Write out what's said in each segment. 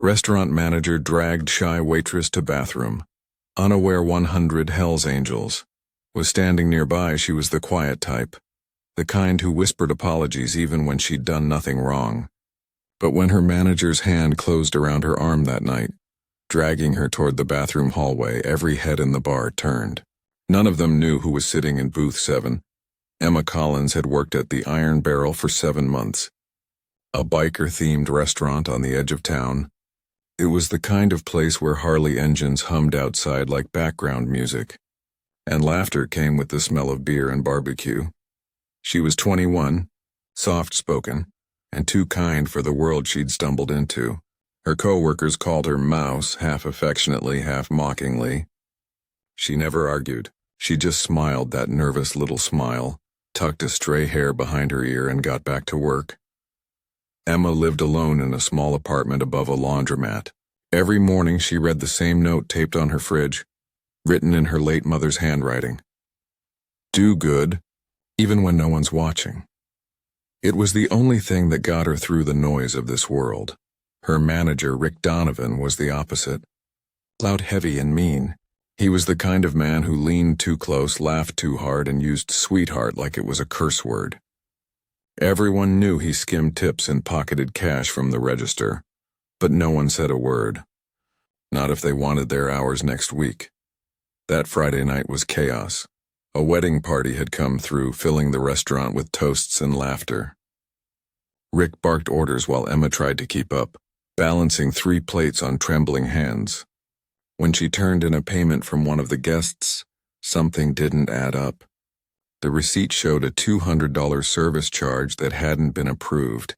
Restaurant manager dragged shy waitress to bathroom. Unaware 100 hellsangels. Was standing nearby. She was the quiet type. The kind who whispered apologies even when she'd done nothing wrong. But when her manager's hand closed around her arm that night, dragging her toward the bathroom hallway, every head in the bar turned. None of them knew who was sitting in booth 7. Emma Collins had worked at the Iron Barrel for 7 months. A biker-themed restaurant on the edge of town. It was the kind of place where Harley engines hummed outside like background music, and laughter came with the smell of beer and barbecue. She was 21, soft-spoken, and too kind for the world she'd stumbled into. Her co-workers called her Mouse, half affectionately, half mockingly. She never argued. She just smiled that nervous little smile, tucked a stray hair behind her ear, and got back to work. Emma lived alone in a small apartment above a laundromat. Every morning she read the same note taped on her fridge, written in her late mother's handwriting. Do good, even when no one's watching. It was the only thing that got her through the noise of this world. Her manager, Donovan, was the opposite. Loud, heavy, and mean. He was the kind of man who leaned too close, laughed too hard, and used sweetheart like it was a curse word. Everyone knew he skimmed tips and pocketed cash from the register, but no one said a word. Not if they wanted their hours next week. That Friday night was chaos. A wedding party had come through, filling the restaurant with toasts and laughter. Rick barked orders while Emma tried to keep up, balancing 3 plates on trembling hands. When she turned in a payment from one of the guests, something didn't add up. The receipt showed a $200 service charge that hadn't been approved.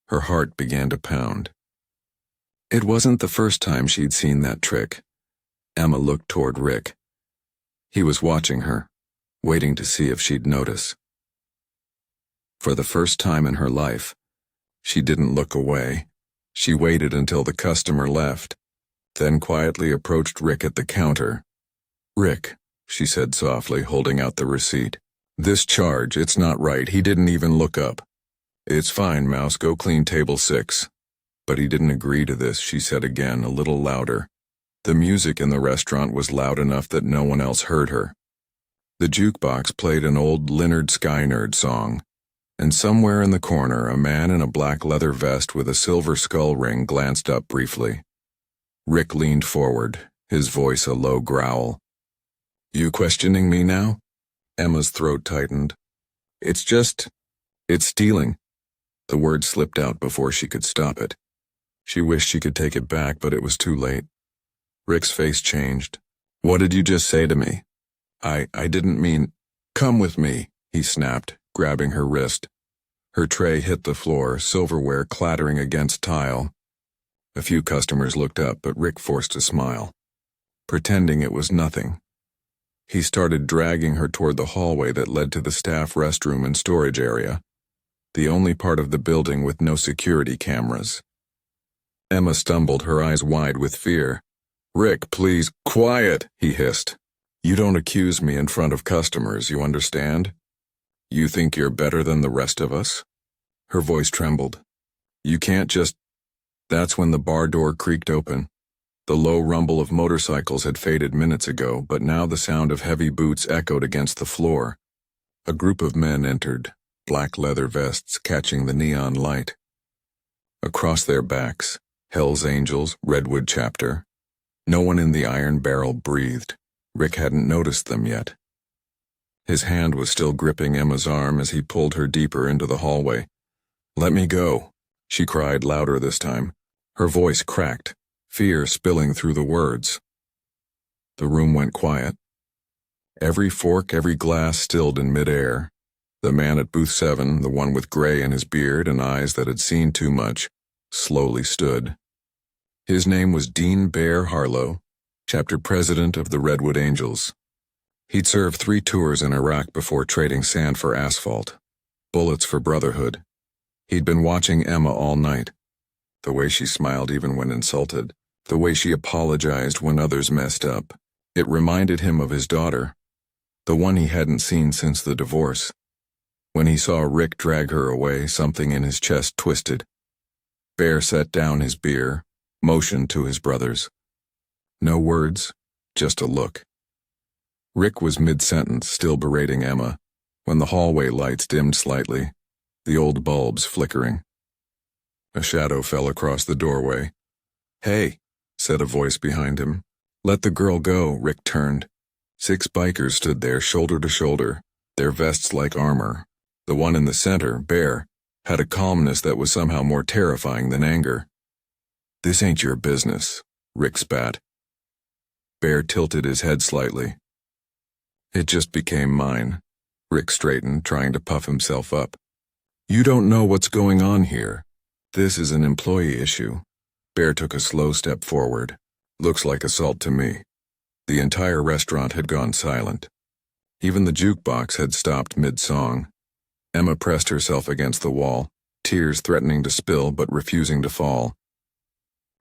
Her heart began to pound. It wasn't the first time she'd seen that trick. Emma looked toward Rick. He was watching her, waiting to see if she'd notice. For the first time in her life, she didn't look away. She waited until the customer left, then quietly approached Rick at the counter. Rick, she said softly, holding out the receipt. This charge, it's not right. He didn't even look up. It's fine, Mouse, go clean table 6. But he didn't agree to this, she said again, a little louder. The music in the restaurant was loud enough that no one else heard her. The jukebox played an old Lynyrd Skynyrd song, and somewhere in the corner a man in a black leather vest with a silver skull ring glanced up briefly. Rick leaned forward, his voice a low growl. You questioning me now? Emma's throat tightened. It's stealing. The word slipped out before she could stop it. She wished she could take it back, but it was too late. Rick's face changed. What did you just say to me? I didn't mean... Come with me, he snapped, grabbing her wrist. Her tray hit the floor, silverware clattering against tile. A few customers looked up, but Rick forced a smile, pretending it was nothing. He started dragging her toward the hallway that led to the staff restroom and storage area, the only part of the building with no security cameras. Emma stumbled, her eyes wide with fear. Rick, please, quiet, he hissed. You don't accuse me in front of customers, you understand? You think you're better than the rest of us? Her voice trembled. You can't just... That's when the bar door creaked open. The low rumble of motorcycles had faded minutes ago, but now the sound of heavy boots echoed against the floor. A group of men entered, black leather vests catching the neon light. Across their backs, Hell's Angels, Redwood chapter. No one in the Iron Barrel breathed. Rick hadn't noticed them yet. His hand was still gripping Emma's arm as he pulled her deeper into the hallway. Let me go, she cried louder this time. Her voice cracked, fear spilling through the words. The room went quiet. Every fork, every glass stilled in midair. The man at booth 7, the one with gray in his beard and eyes that had seen too much, slowly stood. His name was Dean Bear Harlow, chapter president of the Redwood Angels. He'd served 3 tours in Iraq before trading sand for asphalt, bullets for brotherhood. He'd been watching Emma all night. The way she smiled even when insulted, the way she apologized when others messed up. It reminded him of his daughter, the one he hadn't seen since the divorce. When he saw Rick drag her away, something in his chest twisted. Bear set down his beer, motioned to his brothers. No words, just a look. Rick was mid-sentence, still berating Emma, when the hallway lights dimmed slightly, the old bulbs flickering. A shadow fell across the doorway. "Hey," said a voice behind him. "Let the girl go." Rick turned. 6 bikers stood there shoulder to shoulder, their vests like armor. The one in the center, Bear, had a calmness that was somehow more terrifying than anger. "This ain't your business," Rick spat. Bear tilted his head slightly. "It just became mine." Rick straightened, trying to puff himself up. "You don't know what's going on here. This is an employee issue." Bear took a slow step forward. "Looks like assault to me." The entire restaurant had gone silent. Even the jukebox had stopped mid-song. Emma pressed herself against the wall, tears threatening to spill but refusing to fall.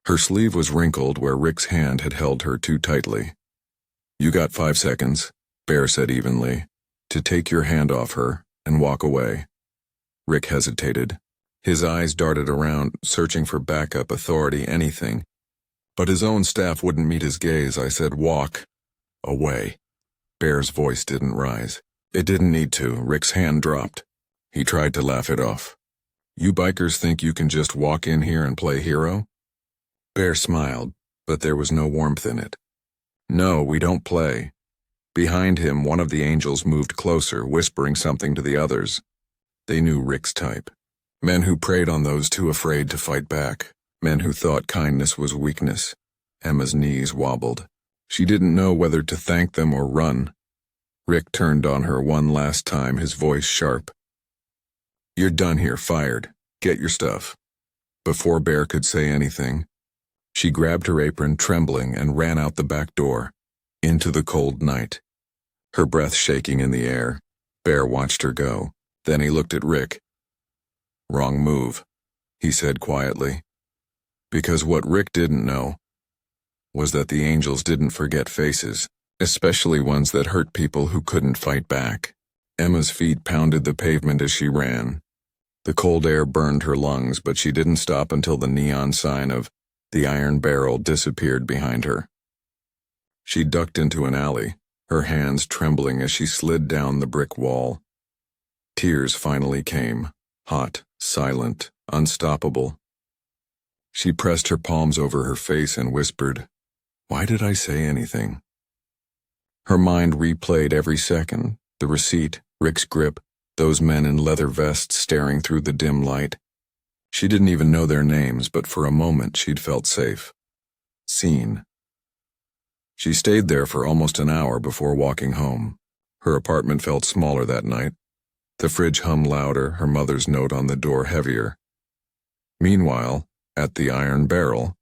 Her sleeve was wrinkled where Rick's hand had held her too tightly. "You got 5 seconds," Bear said evenly, "to take your hand off her and walk away." Rick hesitated. His eyes darted around, searching for backup, authority, anything. But his own staff wouldn't meet his gaze. "I said walk away." Bear's voice didn't rise. It didn't need to. Rick's hand dropped. He tried to laugh it off. "You bikers think you can just walk in here and play hero?" Bear smiled, but there was no warmth in it. "No, we don't play." Behind him, one of the angels moved closer, whispering something to the others. They knew Rick's type. Men who preyed on those too afraid to fight back. Men who thought kindness was weakness. Emma's knees wobbled. She didn't know whether to thank them or run. Rick turned on her one last time, his voice sharp. "You're done here, fired. Get your stuff." Before Bear could say anything, she grabbed her apron, trembling, and ran out the back door, into the cold night. Her breath shaking in the air. Bear watched her go. Then he looked at Rick. "Wrong move," he said quietly. Because what Rick didn't know was that the angels didn't forget faces, especially ones that hurt people who couldn't fight back. Emma's feet pounded the pavement as she ran. The cold air burned her lungs, but she didn't stop until the neon sign of the Iron Barrel disappeared behind her. She ducked into an alley, her hands trembling as she slid down the brick wall. Tears finally came, hot, silent, unstoppable. She pressed her palms over her face and whispered, "Why did I say anything?" Her mind replayed every second, the receipt, Rick's grip, those men in leather vests staring through the dim light. She didn't even know their names, but for a moment she'd felt safe. Seen. She stayed there for almost an hour before walking home. Her apartment felt smaller that night. The fridge hummed louder, her mother's note on the door heavier. Meanwhile, at the Iron Barrel,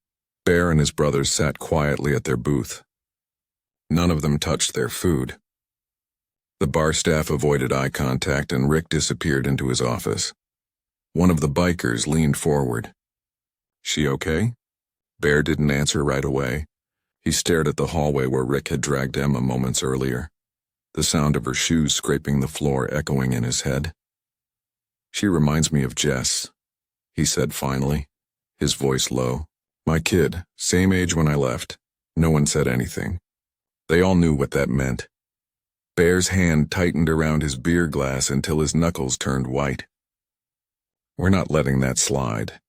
Bear and his brothers sat quietly at their booth. None of them touched their food. The bar staff avoided eye contact and Rick disappeared into his office. One of the bikers leaned forward. "She okay?" Bear didn't answer right away. He stared at the hallway where Rick had dragged Emma moments earlier, the sound of her shoes scraping the floor echoing in his head. "She reminds me of Jess," he said finally, his voice low. "My kid, same age when I left." No one said anything. They all knew what that meant. Bear's hand tightened around his beer glass until his knuckles turned white. "We're not letting that slide."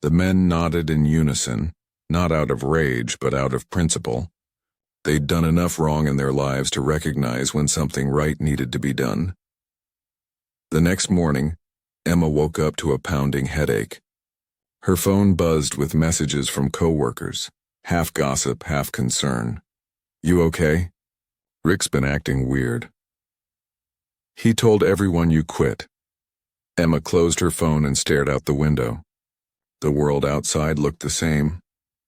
The men nodded in unison, not out of rage but out of principle. They'd done enough wrong in their lives to recognize when something right needed to be done. The next morning, Emma woke up to a pounding headache. Her phone buzzed with messages from coworkers, half gossip, half concern. "You okay? Rick's been acting weird. He told everyone you quit." Emma closed her phone and stared out the window. The world outside looked the same,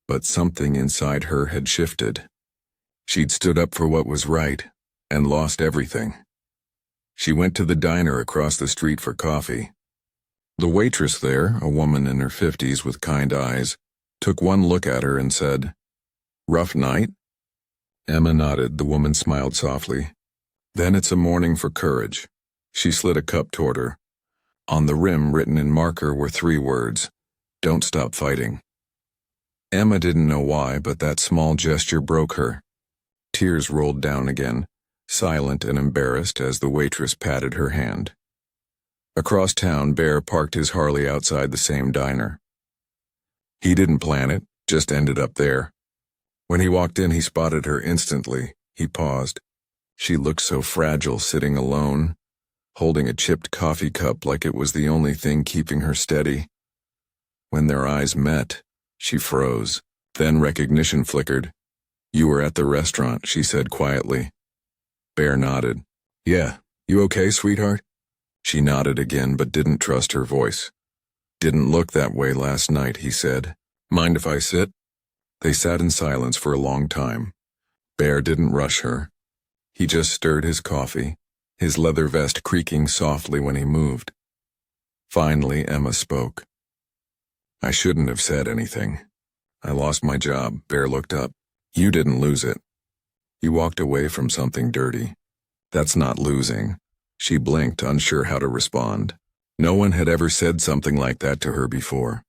but something inside her had shifted. She'd stood up for what was right and lost everything. She went to the diner across the street for coffee. The waitress there, a woman in her 50s with kind eyes, took one look at her and said, "Rough night?" Emma nodded. The woman smiled softly. "Then it's a morning for courage." She slid a cup toward her. On the rim, written in marker, were 3 words, "Don't stop fighting." Emma didn't know why, but that small gesture broke her. Tears rolled down again, silent and embarrassed as the waitress patted her hand. Across town, Bear parked his Harley outside the same diner. He didn't plan it, just ended up there. When he walked in, he spotted her instantly. He paused. She looked so fragile sitting alone, holding a chipped coffee cup like it was the only thing keeping her steady. When their eyes met, she froze. Then recognition flickered. "You were at the restaurant," she said quietly. Bear nodded. "Yeah, you okay, sweetheart?" She nodded again but didn't trust her voice. "Didn't look that way last night," he said. "Mind if I sit?" They sat in silence for a long time. Bear didn't rush her. He just stirred his coffee, his leather vest creaking softly when he moved. Finally, Emma spoke. "I shouldn't have said anything. I lost my job." Bear looked up. "You didn't lose it. You walked away from something dirty. That's not losing." She blinked, unsure how to respond. No one had ever said something like that to her before.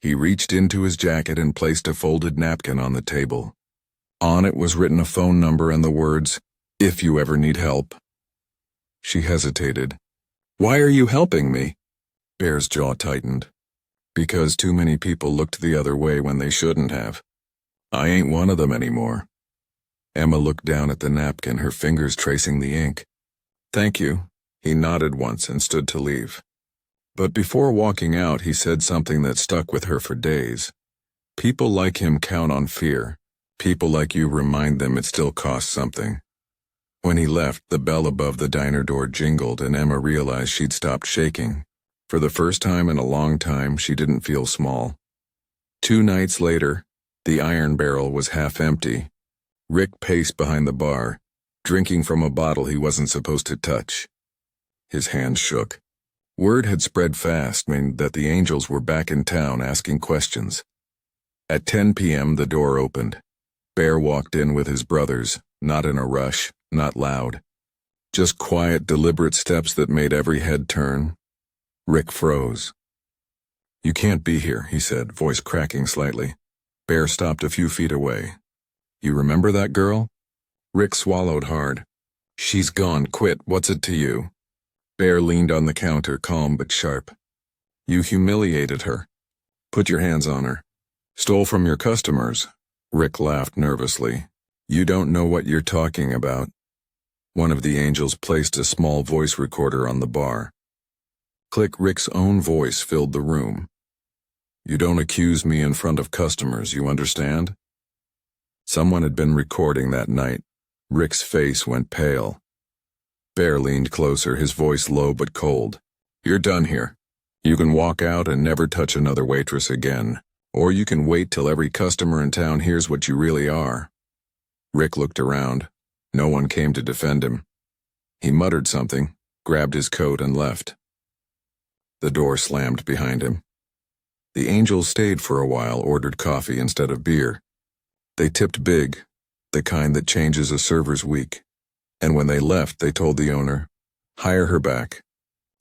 He reached into his jacket and placed a folded napkin on the table. On it was written a phone number and the words, "If you ever need help." She hesitated. "Why are you helping me?" Bear's jaw tightened. "Because too many people looked the other way when they shouldn't have. I ain't one of them anymore." Emma looked down at the napkin, her fingers tracing the ink. "Thank you." He nodded once and stood to leave. But before walking out, he said something that stuck with her for days. "People like him count on fear. People like you remind them it still costs something." When he left, the bell above the diner door jingled and Emma realized she'd stopped shaking. For the first time in a long time, she didn't feel small. 2 nights later, the iron barrel was half empty. Rick paced behind the bar, drinking from a bottle he wasn't supposed to touch. His hands shook. Word had spread fast, meaning that the angels were back in town asking questions. At 10 p.m. the door opened. Bear walked in with his brothers, not in a rush, not loud. Just quiet, deliberate steps that made every head turn. Rick froze. "You can't be here," he said, voice cracking slightly. Bear stopped a few feet away. "You remember that girl?" Rick swallowed hard. "She's gone, quit, what's it to you?" Bear leaned on the counter, calm but sharp. "You humiliated her. Put your hands on her. Stole from your customers." Rick laughed nervously. "You don't know what you're talking about." One of the angels placed a small voice recorder on the bar. Click. Rick's own voice filled the room. "You don't accuse me in front of customers, you understand?" Someone had been recording that night. Rick's face went pale. Bear leaned closer, his voice low but cold. "You're done here. You can walk out and never touch another waitress again. Or you can wait till every customer in town hears what you really are." Rick looked around. No one came to defend him. He muttered something, grabbed his coat and left. The door slammed behind him. The angels stayed for a while, ordered coffee instead of beer. They tipped big, the kind that changes a server's week. And when they left, they told the owner, "Hire her back,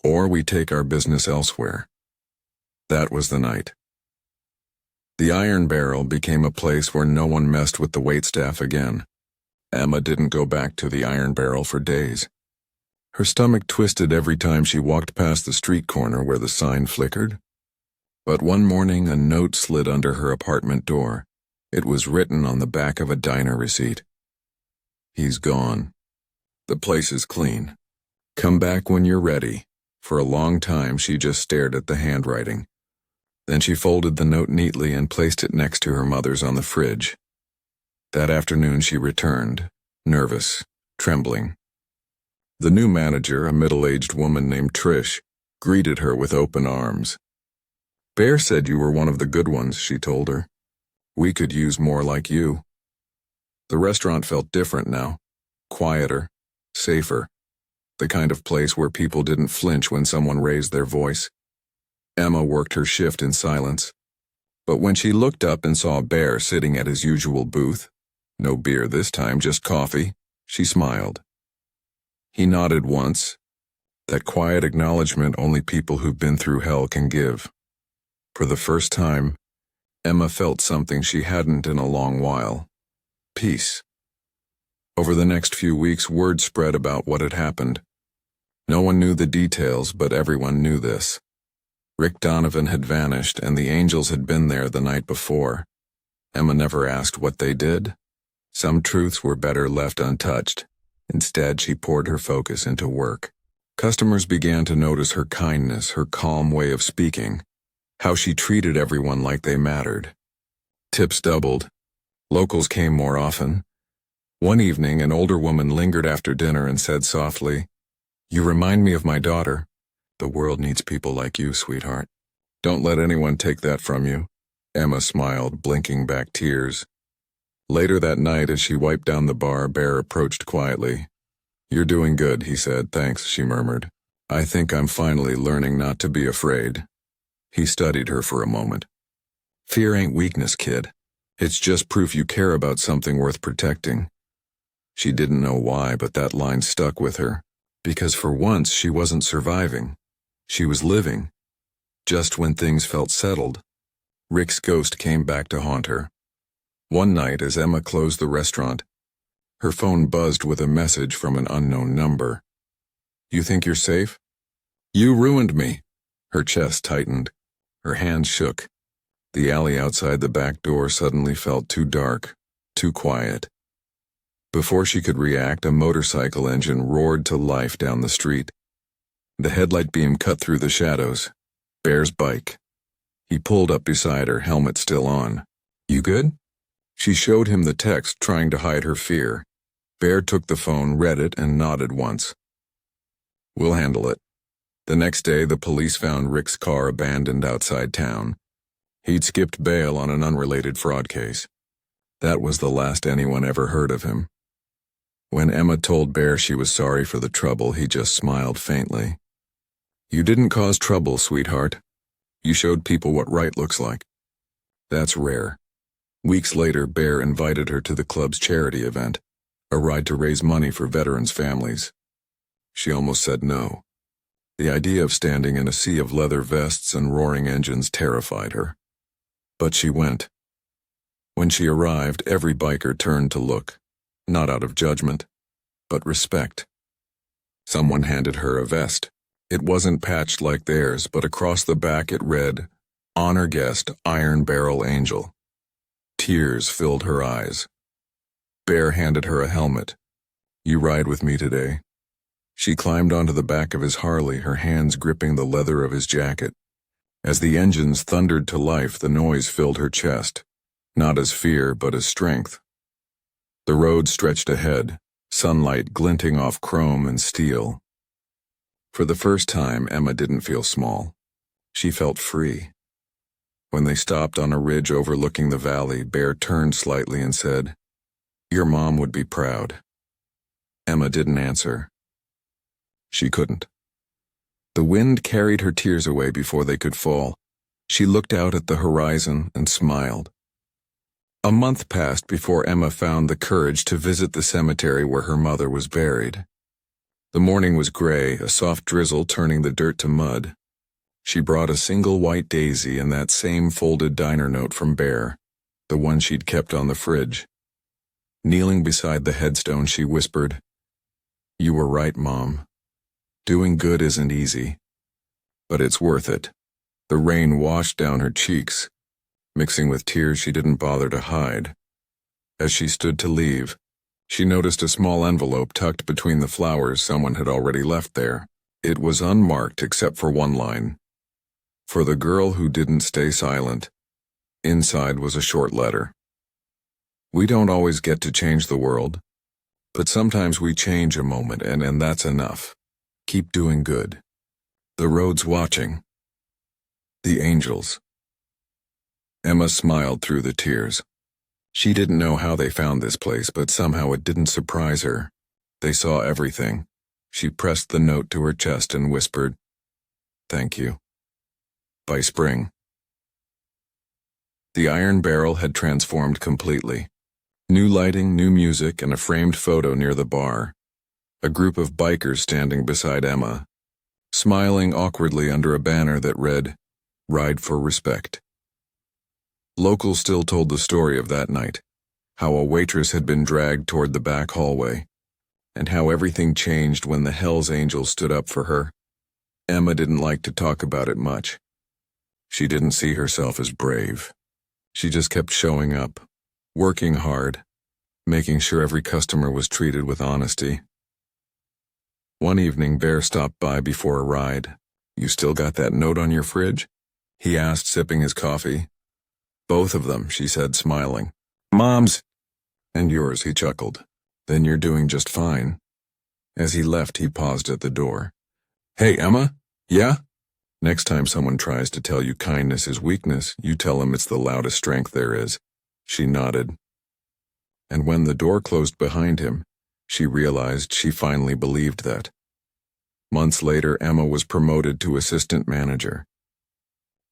or we take our business elsewhere." That was the night. The Iron Barrel became a place where no one messed with the waitstaff again. Emma didn't go back to the Iron Barrel for days. Her stomach twisted every time she walked past the street corner where the sign flickered. But one morning, a note slid under her apartment door. It was written on the back of a diner receipt. "He's gone. The place is clean. Come back when you're ready." For a long time, she just stared at the handwriting. Then she folded the note neatly and placed it next to her mother's on the fridge. That afternoon she returned, nervous, trembling. The new manager, a middle-aged woman named Trish, greeted her with open arms. "Bear said you were one of the good ones," she told her. "We could use more like you." The restaurant felt different now, quieter, safer, the kind of place where people didn't flinch when someone raised their voice. Emma worked her shift in silence. But when she looked up and saw Bear sitting at his usual booth, no beer this time, just coffee, she smiled. He nodded once, that quiet acknowledgement only people who've been through hell can give. For the first time, Emma felt something she hadn't in a long while. Peace. Over the next few weeks, word spread about what had happened. No one knew the details, but everyone knew this. Rick Donovan had vanished, and the angels had been there the night before. Emma never asked what they did. Some truths were better left untouched. Instead, she poured her focus into work. Customers began to notice her kindness, her calm way of speaking, how she treated everyone like they mattered. Tips doubled. Locals came more often. One evening, an older woman lingered after dinner and said softly, "You remind me of my daughter. The world needs people like you, sweetheart. Don't let anyone take that from you." Emma smiled, blinking back tears. Later that night, as she wiped down the bar, Bear approached quietly. "You're doing good," he said. "Thanks," she murmured. "I think I'm finally learning not to be afraid." He studied her for a moment. "Fear ain't weakness, kid. It's just proof you care about something worth protecting." She didn't know why, but that line stuck with her. Because for once, she wasn't surviving. She was living. Just when things felt settled, Rick's ghost came back to haunt her. One night, as Emma closed the restaurant, her phone buzzed with a message from an unknown number. "You think you're safe?" "You ruined me." Her chest tightened. Her hands shook. The alley outside the back door suddenly felt too dark, too quiet. Before she could react, a motorcycle engine roared to life down the street. The headlight beam cut through the shadows. Bear's bike. He pulled up beside her, helmet still on. "You good?" She showed him the text, trying to hide her fear. Bear took the phone, read it, and nodded once. "We'll handle it." The next day, the police found Rick's car abandoned outside town. He'd skipped bail on an unrelated fraud case. That was the last anyone ever heard of him. When Emma told Bear she was sorry for the trouble, he just smiled faintly. "You didn't cause trouble, sweetheart. You showed people what right looks like." That's rare. Weeks later, Bear invited her to the club's charity event, a ride to raise money for veterans' families. She almost said no. The idea of standing in a sea of leather vests and roaring engines terrified her. But she went. When she arrived, every biker turned to look, not out of judgment, but respect. Someone handed her a vest. It wasn't patched like theirs, but across the back it read, "Honor Guest, Iron Barrel Angel." Tears filled her eyes. Bear handed her a helmet. "You ride with me today." She climbed onto the back of his Harley, her hands gripping the leather of his jacket. As the engines thundered to life, the noise filled her chest, not as fear, but as strength. The road stretched ahead, sunlight glinting off chrome and steel. For the first time, Emma didn't feel small. She felt free. When they stopped on a ridge overlooking the valley, Bear turned slightly and said, "Your mom would be proud." Emma didn't answer. She couldn't. The wind carried her tears away before they could fall. She looked out at the horizon and smiled. A month passed before Emma found the courage to visit the cemetery where her mother was buried. The morning was gray, a soft drizzle turning the dirt to mud. She brought a single white daisy and that same folded diner note from Bear, the one she'd kept on the fridge. Kneeling beside the headstone, she whispered, "You were right, Mom. Doing good isn't easy, but it's worth it." The rain washed down her cheeks, mixing with tears she didn't bother to hide. As she stood to leave, she noticed a small envelope tucked between the flowers someone had already left there. It was unmarked except for one line. "For the girl who didn't stay silent." Inside was a short letter. "We don't always get to change the world, but sometimes we change a moment, and that's enough. Keep doing good. The road's watching. The angels." Emma smiled through the tears. She didn't know how they found this place, but somehow it didn't surprise her. They saw everything. She pressed the note to her chest and whispered, "Thank you." By spring, the Iron Barrel had transformed completely. New lighting, new music, and a framed photo near the bar. A group of bikers standing beside Emma, smiling awkwardly under a banner that read, "Ride for Respect." Locals still told the story of that night, how a waitress had been dragged toward the back hallway, and how everything changed when the Hells Angels stood up for her. Emma didn't like to talk about it much. She didn't see herself as brave. She just kept showing up, working hard, making sure every customer was treated with honesty. One evening, Bear stopped by before a ride. "You still got that note on your fridge?" he asked, sipping his coffee. "Both of them," she said, smiling. "Mom's." "And yours," he chuckled. "Then you're doing just fine." As he left, he paused at the door. "Hey, Emma? Yeah?" "Next time someone tries to tell you kindness is weakness, you tell them it's the loudest strength there is." She nodded. And when the door closed behind him, she realized she finally believed that. Months later, Emma was promoted to assistant manager.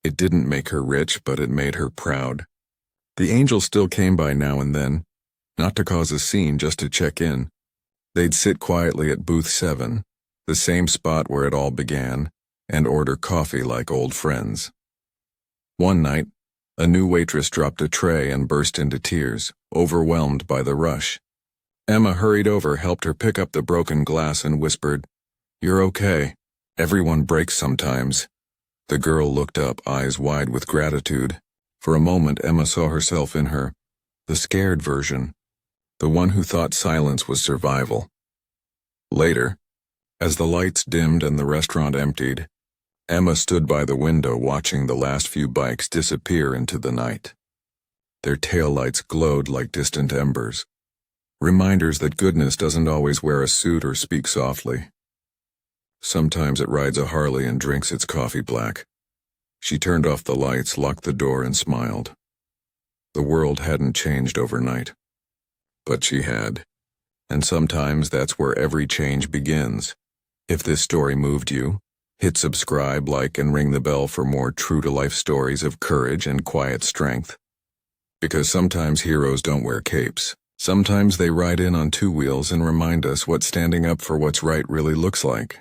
It didn't make her rich, but it made her proud. The angels still came by now and then, not to cause a scene, just to check in. They'd sit quietly at booth 7, the same spot where it all began, and order coffee like old friends. One night, a new waitress dropped a tray and burst into tears, overwhelmed by the rush. Emma hurried over, helped her pick up the broken glass, and whispered, "You're okay. Everyone breaks sometimes." The girl looked up, eyes wide with gratitude. For a moment, Emma saw herself in her, the scared version, the one who thought silence was survival. Later, as the lights dimmed and the restaurant emptied, Emma stood by the window watching the last few bikes disappear into the night. Their taillights glowed like distant embers, reminders that goodness doesn't always wear a suit or speak softly. Sometimes it rides a Harley and drinks its coffee black. She turned off the lights, locked the door, and smiled. The world hadn't changed overnight, but she had. And sometimes that's where every change begins. If this story moved you, hit subscribe, like, and ring the bell for more true-to-life stories of courage and quiet strength. Because sometimes heroes don't wear capes. Sometimes they ride in on two wheels and remind us what standing up for what's right really looks like.